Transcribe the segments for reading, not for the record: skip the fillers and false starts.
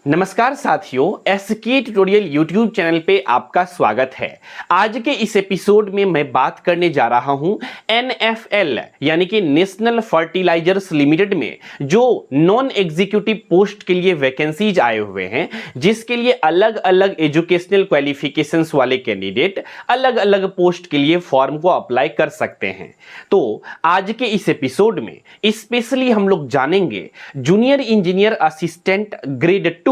नमस्कार साथियों, SK tutorial YouTube channel पे आपका स्वागत है। आज के इस एपिसोड में मैं बात करने जा रहा हूं एनएफएल यानी कि नेशनल फर्टिलाइजर्स लिमिटेड में जो नॉन एग्जीक्यूटिव पोस्ट के लिए वैकेंसीज आए हुए हैं, जिसके लिए अलग अलग एजुकेशनल क्वालिफिकेशंस वाले कैंडिडेट अलग अलग पोस्ट के लिए फॉर्म को अप्लाई कर सकते हैं। तो आज के इस एपिसोड में स्पेशली हम लोग जानेंगे junior engineer assistant grade 2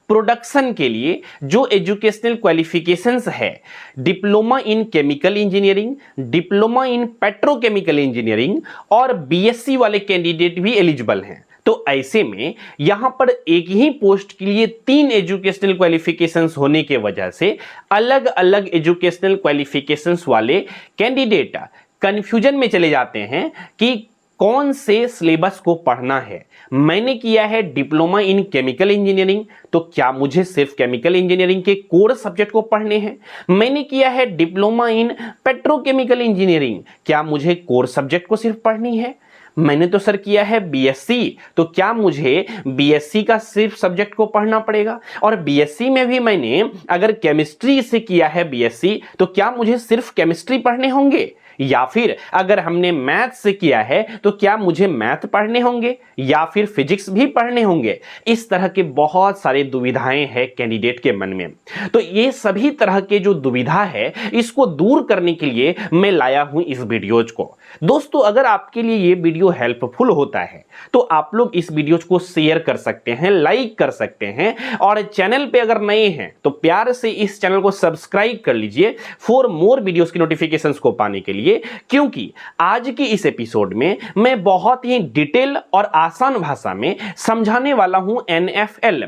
production के लिए जो एजुकेशनल क्वालिफिकेशंस है, diploma in chemical engineering, diploma in petrochemical engineering और बीएससी वाले कैंडिडेट भी एलिजिबल हैं। तो ऐसे में यहां पर एक ही पोस्ट के लिए 3 एजुकेशनल क्वालिफिकेशंस होने के वजह से अलग अलग एजुकेशनल क्वालिफिकेशंस वाले कैंडिडेट कंफ्यूजन में चले जाते हैं कि कौन से सिलेबस को पढ़ना है। मैंने किया है डिप्लोमा इन केमिकल इंजीनियरिंग, तो क्या मुझे सिर्फ केमिकल इंजीनियरिंग के कोर सब्जेक्ट को पढ़ने हैं? मैंने किया है डिप्लोमा इन पेट्रोकेमिकल इंजीनियरिंग, क्या मुझे कोर सब्जेक्ट को सिर्फ पढ़नी है? मैंने तो सर किया है बीएससी, तो क्या मुझे बीएससी का सिर्फ सब्जेक्ट को पढ़ना पड़ेगा? और बीएससी में भी मैंने अगर केमिस्ट्री से किया है बीएससी, तो क्या मुझे सिर्फ केमिस्ट्री पढ़ने होंगे? या फिर अगर हमने मैथ से किया है तो क्या मुझे मैथ पढ़ने होंगे या फिर फिजिक्स भी पढ़ने होंगे? इस तरह के बहुत सारे दुविधाएं हैं कैंडिडेट के मन में। तो ये सभी तरह के जो दुविधा है, इसको दूर करने के लिए मैं लाया हूं इस वीडियोज को। दोस्तों, अगर आपके लिए ये वीडियो हेल्पफुल होता है तो आप लोग इस वीडियो को शेयर कर सकते हैं, लाइक कर सकते हैं, और चैनल पे अगर नए हैं तो प्यार से इस चैनल को सब्सक्राइब कर लीजिए फॉर मोर वीडियोस की नोटिफिकेशंस को पाने के लिए। क्योंकि आज की इस एपिसोड में मैं बहुत ही डिटेल और आसान भाषा में समझाने वाला हूं एनएफएल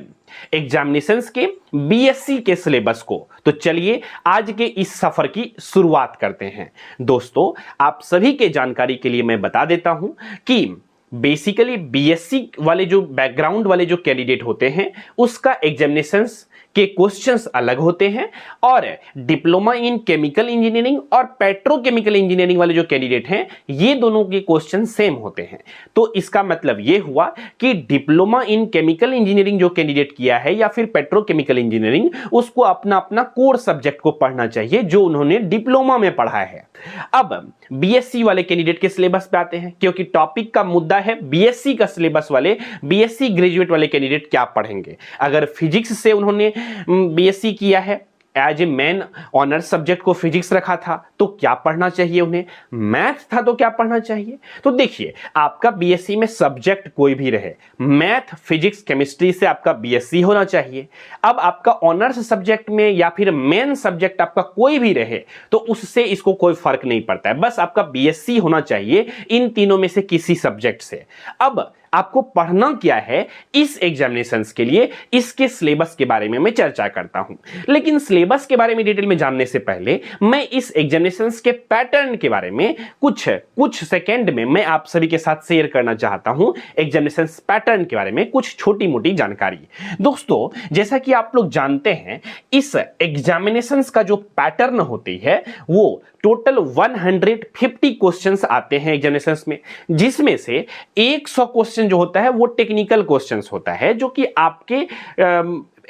एग्जामिनेशंस के बीएससी के सिलेबस को। तो चलिए आज के इस सफर की शुरुआत करते हैं। दोस्तों, आप सभी के जानकारी के लिए मैं बता देता हूं कि बेसिकली बीएससी वाले जो बैकग्राउंड वाले जो कैंडिडेट होते हैं, उसका एग्जामिनेशंस के क्वेश्चंस अलग होते हैं, और डिप्लोमा इन केमिकल इंजीनियरिंग और पेट्रोकेमिकल इंजीनियरिंग वाले जो कैंडिडेट हैं, ये दोनों के क्वेश्चन सेम होते हैं। तो इसका मतलब ये हुआ कि डिप्लोमा इन केमिकल इंजीनियरिंग जो कैंडिडेट किया है या फिर पेट्रोकेमिकल इंजीनियरिंग, उसको अपना अपना कोर सब्जेक्ट को पढ़ना चाहिए जो उन्होंने डिप्लोमा में पढ़ा है। अब बीएससी वाले कैंडिडेट के सिलेबस पे आते हैं, क्योंकि टॉपिक का मुद्दा है बीएससी का सिलेबस वाले बीएससी ग्रेजुएट वाले कैंडिडेट क्या पढ़ेंगे। अगर फिजिक्स से उन्होंने बीएससी किया है, as a main honour subject को फिजिक्स रखा था, तो क्या पढ़ना चाहिए उन्हें? मैथ था तो क्या पढ़ना चाहिए? तो देखिए, आपका बीएससी में सब्जेक्ट कोई भी रहे, मैथ, फिजिक्स, केमिस्ट्री से आपका बीएससी होना चाहिए। अब आपका ऑनर्स सब्जेक्ट में या फिर मेन सब्जेक्ट आपका कोई भी रहे, तो उससे इसको कोई फर्क नहीं पड़ता है, बस आपका बीएससी होना चाहिए इन तीनों में से किसी सब्जेक्ट से। अब आपको पढ़ना क्या है इस एग्जामिनेशंस के लिए, इसके सिलेबस के बारे में मैं चर्चा करता हूं। लेकिन सिलेबस के बारे में डिटेल में जानने से पहले मैं इस एग्जामिनेशंस के पैटर्न के बारे में कुछ सेकंड में मैं आप सभी के साथ शेयर करना चाहता हूं। एग्जामिनेशंस पैटर्न के बारे में कुछ छोटी मोटी जानकारी। दोस्तों, जैसा कि आप लोग जानते हैं, इस एग्जामिनेशंस का जो पैटर्न होती है वो टोटल 150 क्वेश्चंस आते हैं एग्जामिनेशंस में, जिसमें से 100 क्वेश्चन जो होता है वो टेक्निकल क्वेश्चंस होता है, जो कि आपके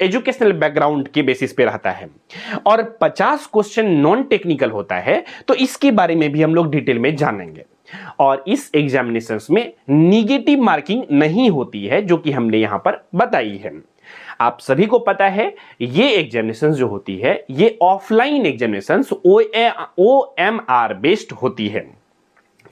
एजुकेशनल बैकग्राउंड के बेसिस पे रहता है, और 50 क्वेश्चन नॉन टेक्निकल होता है। तो इसके बारे में भी हम लोग डिटेल में जानेंगे। और इस एग्जामिनेशंस में निगेटिव मार्किंग नहीं होती है, जो कि हमने यहां पर बताई है। आप सभी को पता है ये एग्जामिनेशंस जो होती है, ये ऑफलाइन एग्जामिनेशंस OMR बेस्ड होती है,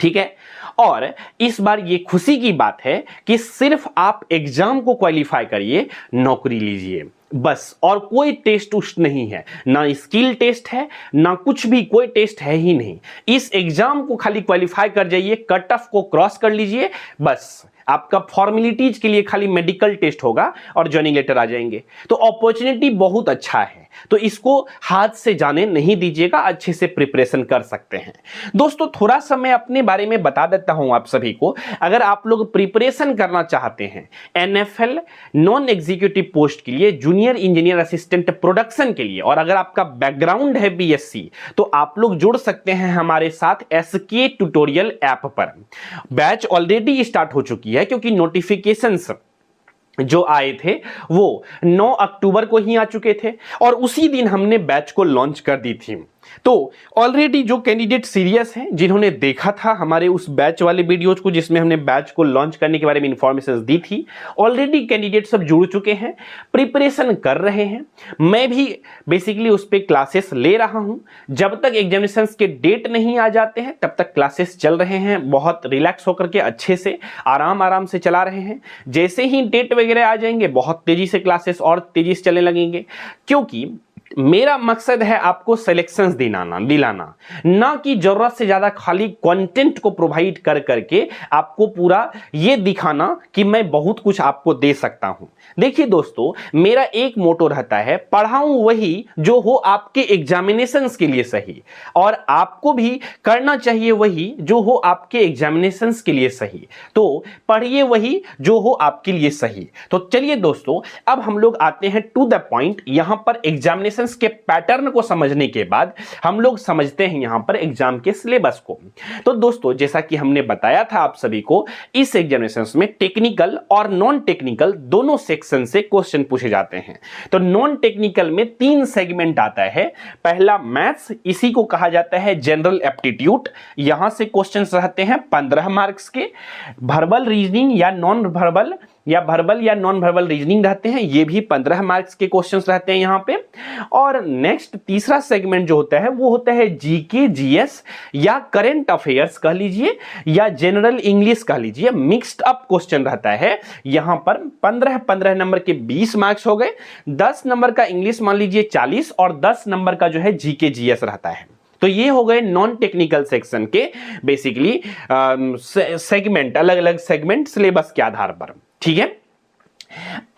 ठीक है। और इस बार ये खुशी की बात है कि सिर्फ आप एग्जाम को क्वालिफाई करिए, नौकरी लीजिए बस, और कोई टेस्ट उस्ट नहीं है, ना स्किल टेस्ट है, ना कुछ भी, कोई टेस्ट है ही नहीं। इस एग्जाम को खाली क्वालिफाई कर जाइए, कट ऑफ को क्रॉस कर लीजिए, बस आपका फॉर्मेलिटीज के लिए खाली मेडिकल टेस्ट होगा और ज्वाइनिंग लेटर आ जाएंगे। तो अपॉर्चुनिटी बहुत अच्छा है, तो इसको हाथ से जाने नहीं दीजिएगा, अच्छे से प्रिपरेशन कर सकते हैं। दोस्तों, थोड़ा सा मैं अपने बारे में बता देता हूं आप सभी को। अगर आप लोग प्रिपरेशन करना चाहते हैं एनएफएल नॉन एग्जीक्यूटिव पोस्ट के लिए, जूनियर इंजीनियर असिस्टेंट प्रोडक्शन के लिए, और अगर आपका बैकग्राउंड है बीएससी, तो आप लोग जुड़ सकते हैं हमारे साथ एसके ट्यूटोरियल ऐप पर। बैच ऑलरेडी स्टार्ट हो चुकी है, क्योंकि नोटिफिकेशंस जो आए थे वो 9 अक्टूबर को ही आ चुके थे और उसी दिन हमने बैच को लॉन्च कर दी थी। तो ऑलरेडी जो कैंडिडेट सीरियस हैं, जिन्होंने देखा था हमारे उस बैच वाले वीडियोज को जिसमें हमने बैच को लॉन्च करने के बारे में इंफॉर्मेशन दी थी, ऑलरेडी कैंडिडेट सब जुड़ चुके हैं, प्रिपरेशन कर रहे हैं। मैं भी बेसिकली उस पर क्लासेस ले रहा हूं। जब तक एग्जामिनेशंस के डेट नहीं आ जाते हैं तब तक क्लासेस चल रहे हैं, बहुत रिलैक्स होकर के अच्छे से आराम से चला रहे हैं। जैसे ही डेट वगैरह आ जाएंगे बहुत तेजी से क्लासेस और तेजी से चलने लगेंगे, क्योंकि मेरा मकसद है आपको सिलेक्शंस दिलाना, ना कि जरूरत से ज्यादा खाली कंटेंट को प्रोवाइड कर करके आपको पूरा ये दिखाना कि मैं बहुत कुछ आपको दे सकता हूं। देखिए दोस्तों, मेरा एक मोटो रहता है, पढ़ाऊं वही जो हो आपके एग्जामिनेशंस के लिए सही, और आपको भी करना चाहिए वही जो हो आपके एग्जामिनेशंस के लिए सही। तो पढ़िए वही जो हो आपके लिए सही। तो चलिए दोस्तों, अब हम लोग आते हैं टू द पॉइंट। यहां पर एग्जामिनेशन के पैटर्न को समझने के बाद हम लोग समझते हैं यहां पर एग्जाम के सिलेबस को। तो दोस्तों, जैसा कि हमने बताया था आप सभी को, इस एग्जामिनेशंस में टेक्निकल और नॉन टेक्निकल दोनों सेक्शन से क्वेश्चन पूछे जाते हैं। तो नॉन टेक्निकल में 3 सेगमेंट आता है। पहला मैथ्स, इसी को कहा जाता है जनरल एप्टीट्यूड। यहां से क्वेश्चंस रहते हैं 15 मार्क्स के। वर्बल रीजनिंग या वर्बल या नॉन वर्बल रीजनिंग रहते हैं, ये भी 15 मार्क्स के क्वेश्चंस रहते हैं यहां पे। और नेक्स्ट तीसरा सेगमेंट जो होता है वो होता है जीके जीएस या करंट अफेयर्स कह लीजिए या जनरल इंग्लिश कह लीजिए, मिक्स्ड अप क्वेश्चन रहता है। यहां पर 15 नंबर के 20 मार्क्स हो गए, 10 नंबर का इंग्लिश मान लीजिए 40 और 10 नंबर का जो है जीके जीएस रहता है। तो ये हो गए नॉन टेक्निकल सेक्शन के बेसिकली सेगमेंट, अलग अलग सेगमेंट सिलेबस के आधार पर, ठीक है।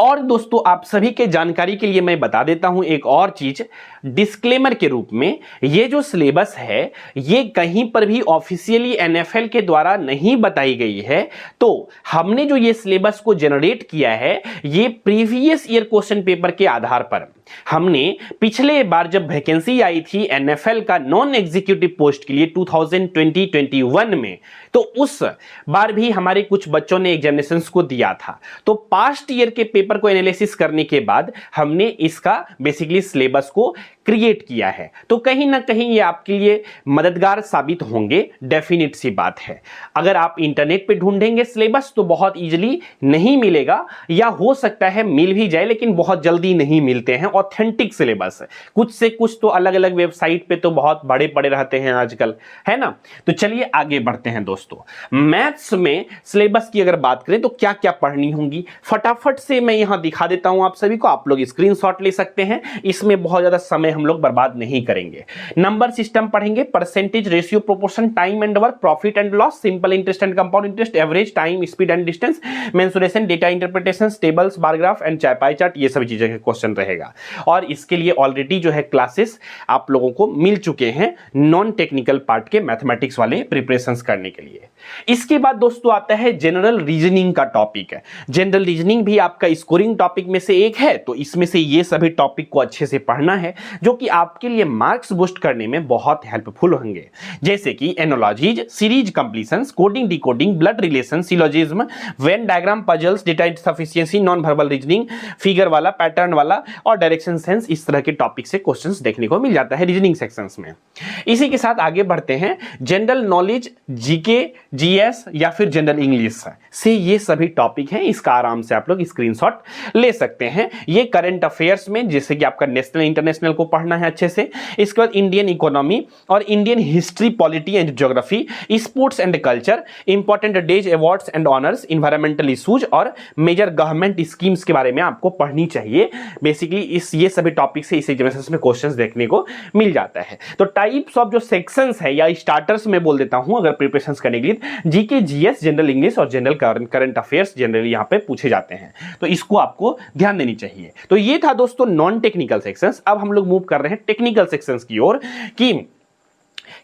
और दोस्तों, आप सभी के जानकारी के लिए मैं बता देता हूं एक और चीज डिस्क्लेमर के रूप में। ये जो सिलेबस है ये कहीं पर भी ऑफिशियली एनएफएल के द्वारा नहीं बताई गई है। तो हमने जो ये सिलेबस को जनरेट किया है ये प्रीवियस ईयर क्वेश्चन पेपर के आधार पर। हमने पिछले बार जब वैकेंसी आई थी एनएफएल का नॉन एग्जीक्यूटिव पोस्ट के लिए 2020-21 में, तो उस बार भी हमारे कुछ बच्चों ने एग्जामिनेशंस को दिया था। तो पास्ट ईयर के पेपर को एनालिसिस करने के बाद हमने इसका बेसिकली सिलेबस को क्रिएट किया है। तो कहीं ना कहीं ये आपके लिए मददगार साबित होंगे, डेफिनेट सी बात है। अगर आप इंटरनेट पे ढूंढेंगे सिलेबस तो बहुत इजीली नहीं मिलेगा, या हो सकता है मिल भी जाए लेकिन बहुत जल्दी नहीं मिलते हैं ऑथेंटिक सिलेबस। कुछ से कुछ तो अलग अलग वेबसाइट पे तो बहुत बड़े पड़े रहते हैं आजकल, है ना। तो चलिए आगे बढ़ते हैं दोस्तों। मैथ्स में सिलेबस की अगर बात करें तो क्या क्या पढ़नी होगी, फटाफट से मैं यहां दिखा देता हूं आप सभी को। आप लोग स्क्रीनशॉट ले सकते हैं, इसमें बहुत ज्यादा समय हम लोग बर्बाद नहीं करेंगे। नंबर सिस्टम पढ़ेंगे, percentage, ratio, proportion, time and work, profit and loss, simple interest and compound interest, average, time, speed and distance, mensuration, data interpretation, tables, bar graph and pie chart, ये सभी चीजें का क्वेश्चन रहेगा। और इसके लिए already जो है क्लासेस आप लोगों को मिल चुके हैं नॉन टेक्निकल पार्ट के मैथमेटिक्स वाले प्रिपरेशंस करने के लिए। इसके बाद दोस्तों आता है जनरल रीजनिंग का टॉपिक है। जनरल रीजनिंग भी आपका स्कोरिंग टॉपिक में से एक है, तो इसमें से ये सभी टॉपिक को अच्छे से पढ़ना है जो कि आपके लिए मार्क्स बूस्ट करने में बहुत हेल्पफुल होंगे। जैसे कि analogies, series completions, coding decoding, blood relation, syllogism, Venn diagram, puzzles, data sufficiency, non verbal reasoning, figure वाला, पैटर्न वाला और डायरेक्शन सेंस, इस तरह के टॉपिक से क्वेश्चंस देखने को मिल जाता है रीजनिंग सेक्शंस में। इसी के साथ आगे बढ़ते हैं, जनरल नॉलेज, जीके, जीएस या फिर जनरल इंग्लिश से ये सभी टॉपिक हैं। इसका आराम से आप लोग स्क्रीनशॉट ले सकते हैं। ये करंट अफेयर्स में जैसे कि आपका नेशनल इंटरनेशनल को पढ़ना है अच्छे से। इसके बाद इंडियन इकोनॉमी और Indian history, polity and geography, sports and culture, important days, awards and honours, environmental issues और मेजर गवर्नमेंट स्कीम्स के बारे में आपको पढ़नी चाहिए। बेसिकली ये सभी टॉपिक से इस एग्जामिनेशन में क्वेश्चंस देखने को मिल जाता है। तो टाइप्स ऑफ जो सेक्शंस है या स्टार्टर्स में बोल देता हूं अगर प्रिपरेशन करने के लिए, जीके, जीएस, जनरल इंग्लिश और जनरल करंट अफेयर्स जनरली यहां पे पूछे जाते हैं। तो इसको आपको ध्यान देनी चाहिए। तो ये था दोस्तों नॉन टेक्निकल सेक्शंस। अब हम लोग मूव कर रहे हैं टेक्निकल सेक्शंस की ओर कि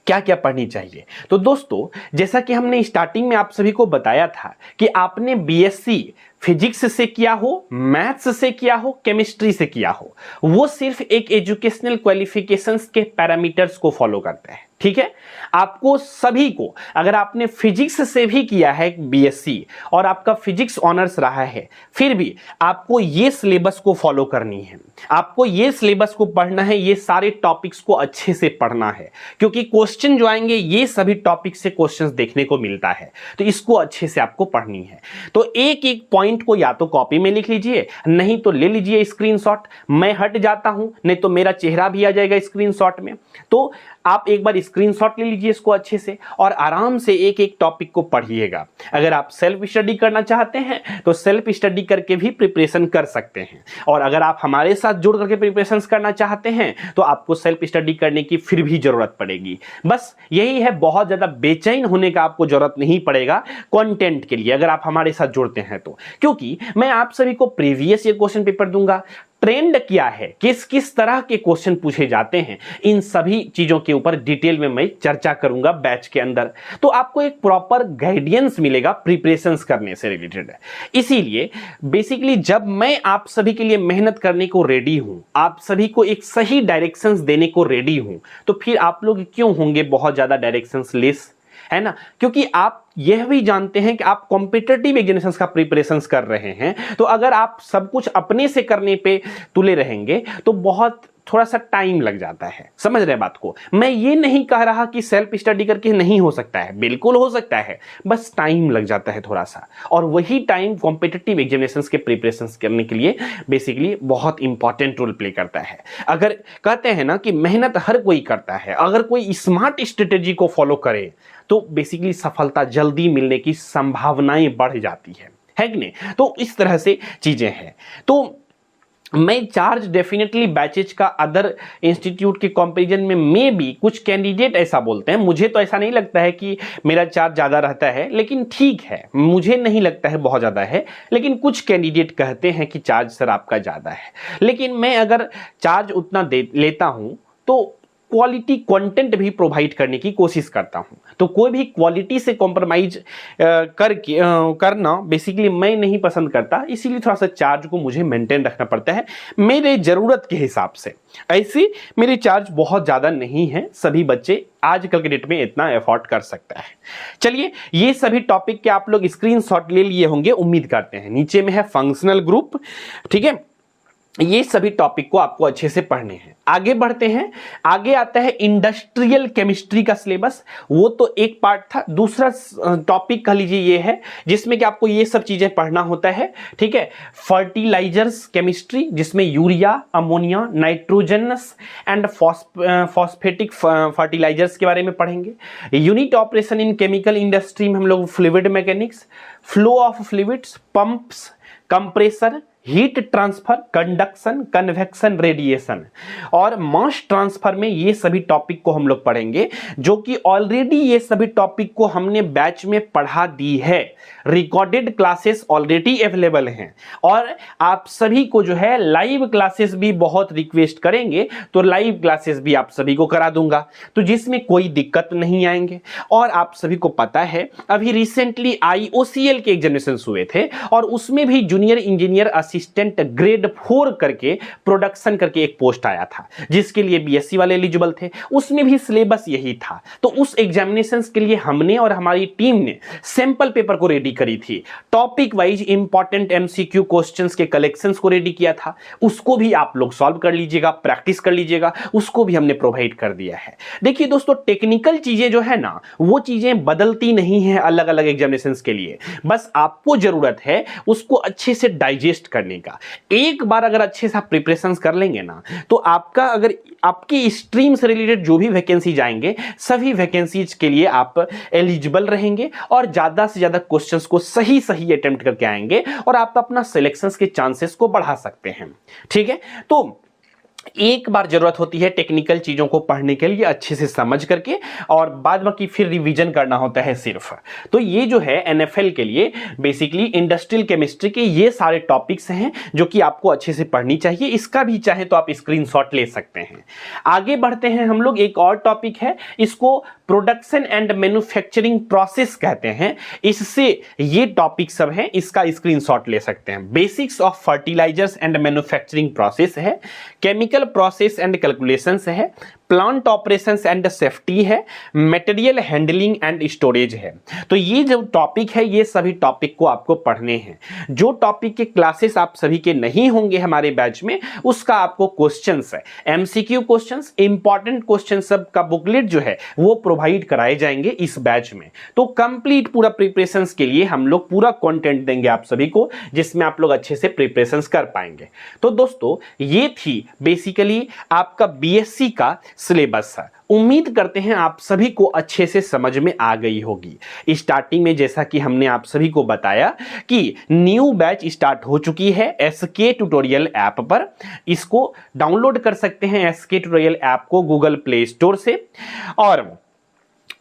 क्या क्या पढ़नी चाहिए। तो दोस्तों, जैसा कि हमने स्टार्टिंग में आप सभी को बताया था कि आपने बीएससी फिजिक्स से किया हो, मैथ्स से किया हो, केमिस्ट्री से किया हो, वो सिर्फ एक एजुकेशनल क्वालिफिकेशंस के पैरामीटर्स को फॉलो करता है, ठीक है। आपको सभी को, अगर आपने फिजिक्स से भी किया है बीएससी और आपका फिजिक्स ऑनर्स रहा है, फिर भी आपको ये सिलेबस को फॉलो करनी है, आपको ये सिलेबस को पढ़ना है, ये सारे टॉपिक्स को अच्छे से पढ़ना है, क्योंकि क्वेश्चन जो आएंगे ये सभी टॉपिक से क्वेश्चंस देखने को मिलता है, तो इसको अच्छे से आपको पढ़नी है। तो एक एक पॉइंट को या तो कॉपी में लिख लीजिए, नहीं तो ले लीजिए स्क्रीनशॉट। मैं हट जाता हूं, नहीं तो मेरा चेहरा भी आ जाएगा स्क्रीनशॉट में, तो आप एक बार स्क्रीनशॉट ले लीजिए इसको अच्छे से और आराम से एक एक टॉपिक को पढ़िएगा। अगर आप सेल्फ स्टडी करना चाहते हैं तो सेल्फ स्टडी करके भी प्रिपरेशन कर सकते हैं, और अगर आप हमारे साथ जुड़ करके प्रिपरेशन करना चाहते हैं तो आपको सेल्फ स्टडी करने की फिर भी जरूरत पड़ेगी। बस यही है, बहुत ज्यादा बेचैन होने का आपको जरूरत नहीं पड़ेगा कंटेंट के लिए अगर आप हमारे साथ जुड़ते हैं तो, क्योंकि मैं आप सभी को प्रीवियस ईयर क्वेश्चन पेपर दूंगा, ट्रेंड क्या है, किस किस तरह के क्वेश्चन पूछे जाते हैं, इन सभी चीजों के ऊपर डिटेल में मैं चर्चा करूंगा बैच के अंदर, तो आपको एक प्रॉपर गाइडेंस मिलेगा प्रिपरेशंस करने से रिलेटेड। इसीलिए बेसिकली जब मैं आप सभी के लिए मेहनत करने को रेडी हूं, आप सभी को एक सही डायरेक्शंस देने को रेडी हूं, तो फिर आप लोग क्यों होंगे बहुत ज्यादा डायरेक्शंस लेस, है ना? क्योंकि आप यह भी जानते हैं कि आप कॉम्पिटिटिव एग्जामिनेशंस का प्रिपरेशंस कर रहे हैं, तो अगर आप सब कुछ अपने से करने पे तुले रहेंगे तो बहुत थोड़ा सा टाइम लग जाता है। समझ रहे बात को? मैं ये नहीं कह रहा कि सेल्फ स्टडी करके नहीं हो सकता है, बिल्कुल हो सकता है, बस टाइम लग जाता है थोड़ा सा, और वही टाइम कॉम्पिटिटिव एग्जामिनेशंस के प्रिपरेशंस करने के लिए बेसिकली बहुत इंपॉर्टेंट रोल प्ले करता है। अगर कहते हैं ना कि मेहनत हर कोई करता है, अगर कोई स्मार्ट स्ट्रेटेजी को फॉलो करे तो बेसिकली सफलता जल्दी मिलने की संभावनाएं बढ़ जाती है कि नहीं? तो इस तरह से चीजें हैं। तो मैं चार्ज डेफिनेटली बैचेज का अदर इंस्टीट्यूट के कंपैरिजन में भी कुछ कैंडिडेट ऐसा बोलते हैं, मुझे तो ऐसा नहीं लगता है कि मेरा चार्ज ज़्यादा रहता है, लेकिन ठीक है, मुझे नहीं लगता है बहुत ज़्यादा है, लेकिन कुछ कैंडिडेट कहते हैं कि चार्ज सर आपका ज़्यादा है। लेकिन मैं अगर चार्ज उतना लेता हूँ तो क्वालिटी कंटेंट भी प्रोवाइड करने की कोशिश करता हूं, तो कोई भी क्वालिटी से कॉम्प्रोमाइज करना बेसिकली मैं नहीं पसंद करता, इसीलिए थोड़ा सा चार्ज को मुझे मेंटेन रखना पड़ता है मेरे जरूरत के हिसाब से। ऐसे मेरे चार्ज बहुत ज़्यादा नहीं है, सभी बच्चे आजकल के डेट में इतना एफोर्ड कर सकता है। चलिए, ये सभी टॉपिक के आप लोग स्क्रीनशॉट ले लिए होंगे उम्मीद करते हैं। नीचे में है फंक्शनल ग्रुप, ठीक है, ये सभी टॉपिक को आपको अच्छे से पढ़ने हैं। आगे बढ़ते हैं, आगे आता है इंडस्ट्रियल केमिस्ट्री का सिलेबस, वो तो एक पार्ट था। दूसरा टॉपिक कह लीजिए ये है जिसमें कि आपको ये सब चीजें पढ़ना होता है, ठीक है। फर्टिलाइजर्स केमिस्ट्री, जिसमें urea, ammonia, nitrogenous and phosphatic fertilizers के बारे में पढ़ेंगे। Unit operation in chemical industry में हम लोग fluid mechanics, flow of fluids, pumps, compressor, heat transfer, conduction, convection, radiation और मास ट्रांसफर में ये सभी टॉपिक को हम लोग पढ़ेंगे, जो कि ऑलरेडी ये सभी टॉपिक को हमने बैच में पढ़ा दी है। रिकॉर्डेड क्लासेस ऑलरेडी अवेलेबल हैं और आप सभी को जो है लाइव क्लासेस भी बहुत रिक्वेस्ट करेंगे, तो लाइव क्लासेस भी आप सभी को करा दूंगा, तो जिसमें कोई दिक्कत नहीं आएंगे। और आप सभी को पता है अभी रिसेंटली IOCL के एग्जामिनेशन हुए थे और उसमें भी जूनियर इंजीनियर असिस्टेंट ग्रेड 4 करके प्रोडक्शन करके एक पोस्ट आया था, जिसके लिए BSc वाले एलिजिबल थे। उसमें भी सिलेबस यही था, तो उस एग्जामिनेशन के लिए हमने और हमारी टीम ने सैंपल पेपर को रेडी करी थी, topic wise important MCQ questions के कलेक्शंस को रेडी किया था, उसको भी आप लोग सॉल्व कर लीजिएगा, प्रैक्टिस कर लीजिएगा, उसको भी हमने प्रोवाइड कर दिया है। देखिए दोस्तों, टेक्निकल चीजें जो है ना, वो चीजें बदलती नहीं है अलग अलग एग्जामिनेशंस के लिए, बस आपको जरूरत है उसको अच्छे से डाइजेस्ट करने का। एक बार अगर अच्छे से आप प्रिपरेशंस कर लेंगे ना, तो आपका अगर आपकी स्ट्रीम से रिलेटेड जो भी वैकेंसी जाएंगे, सभी वैकेंसीज के लिए आप एलिजिबल रहेंगे और ज्यादा से ज्यादा क्वेश्चंस को सही सही अटेम्प्ट करके आएंगे और आप अपना सिलेक्शंस के चांसेस को बढ़ा सकते हैं, ठीक है। तो एक बार जरूरत होती है टेक्निकल चीजों को पढ़ने के लिए अच्छे से समझ करके, और बाद बाकी फिर रिवीजन करना होता है सिर्फ। तो ये जो है NFL के लिए बेसिकली इंडस्ट्रियल केमिस्ट्री के ये सारे टॉपिक्स हैं जो कि आपको अच्छे से पढ़नी चाहिए। इसका भी चाहे तो आप स्क्रीनशॉट ले सकते हैं। आगे बढ़ते हैं हम लोग, एक और टॉपिक है, इसको प्रोडक्शन एंड मैन्युफैक्चरिंग प्रोसेस कहते हैं। इससे ये टॉपिक सब हैं, इसका स्क्रीनशॉट ले सकते हैं। Basics of fertilizers and manufacturing process है, केमिकल प्रोसेस एंड कैलकुलेशंस है, प्लांट ऑपरेशंस एंड सेफ्टी है, मटेरियल हैंडलिंग एंड स्टोरेज है। तो ये जो टॉपिक है, ये सभी टॉपिक को आपको पढ़ने हैं। जो टॉपिक के क्लासेस आप सभी के नहीं होंगे हमारे बैच में, उसका आपको क्वेश्चंस है, एमसीक्यू क्वेश्चंस, इंपॉर्टेंट क्वेश्चन सब का बुकलेट जो है वो प्रोवाइड कराए जाएंगे इस बैच में। तो कंप्लीट पूरा प्रिपरेशंस के लिए हम लोग पूरा कंटेंट देंगे आप सभी को, जिसमें आप लोग अच्छे से प्रिपरेशंस कर पाएंगे। तो दोस्तों, ये थी बेसिकली आपका बीएससी का सिलेबस है। उम्मीद करते हैं आप सभी को अच्छे से समझ में आ गई होगी। स्टार्टिंग में जैसा कि हमने आप सभी को बताया कि न्यू बैच स्टार्ट हो चुकी है एसके ट्यूटोरियल ऐप पर। इसको डाउनलोड कर सकते हैं एसके ट्यूटोरियल ऐप को गूगल प्ले स्टोर से। और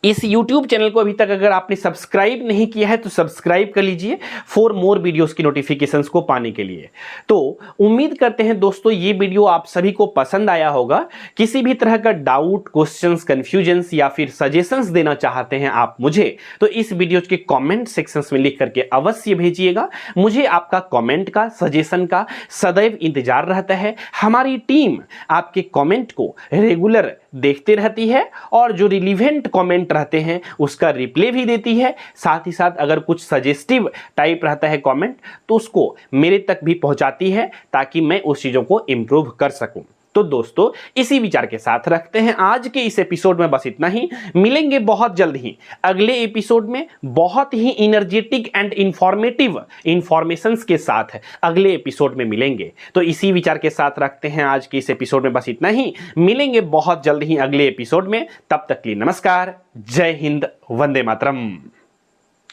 इस YouTube चैनल को अभी तक अगर आपने सब्सक्राइब नहीं किया है तो सब्सक्राइब कर लीजिए फॉर मोर वीडियोस की नोटिफिकेशंस को पाने के लिए। तो उम्मीद करते हैं दोस्तों ये वीडियो आप सभी को पसंद आया होगा। किसी भी तरह का डाउट, क्वेश्चंस, कंफ्यूजन्स या फिर सजेशंस देना चाहते हैं आप मुझे, तो इस वीडियो के कमेंट सेक्शंस में लिख करके अवश्य भेजिएगा। मुझे आपका कमेंट का, सजेशन का सदैव इंतजार रहता है। हमारी टीम आपके कमेंट को रेगुलर देखते रहती है और जो रिलीवेंट कमेंट रहते हैं उसका रिप्लाई भी देती है। साथ ही साथ अगर कुछ सजेस्टिव टाइप रहता है कमेंट तो उसको मेरे तक भी पहुंचाती है, ताकि मैं उस चीजों को इंप्रूव कर सकूं। तो दोस्तों, इसी विचार के साथ रखते हैं आज के इस एपिसोड में बस इतना ही। मिलेंगे बहुत जल्द ही अगले एपिसोड में बहुत ही एनर्जेटिक एंड इंफॉर्मेटिव इंफॉर्मेशंस के साथ अगले एपिसोड में मिलेंगे। तो इसी विचार के साथ रखते हैं आज के इस एपिसोड में बस इतना ही। मिलेंगे बहुत जल्द ही अगले एपिसोड में। तब तक के लिए नमस्कार, जय हिंद, वंदे मातरम।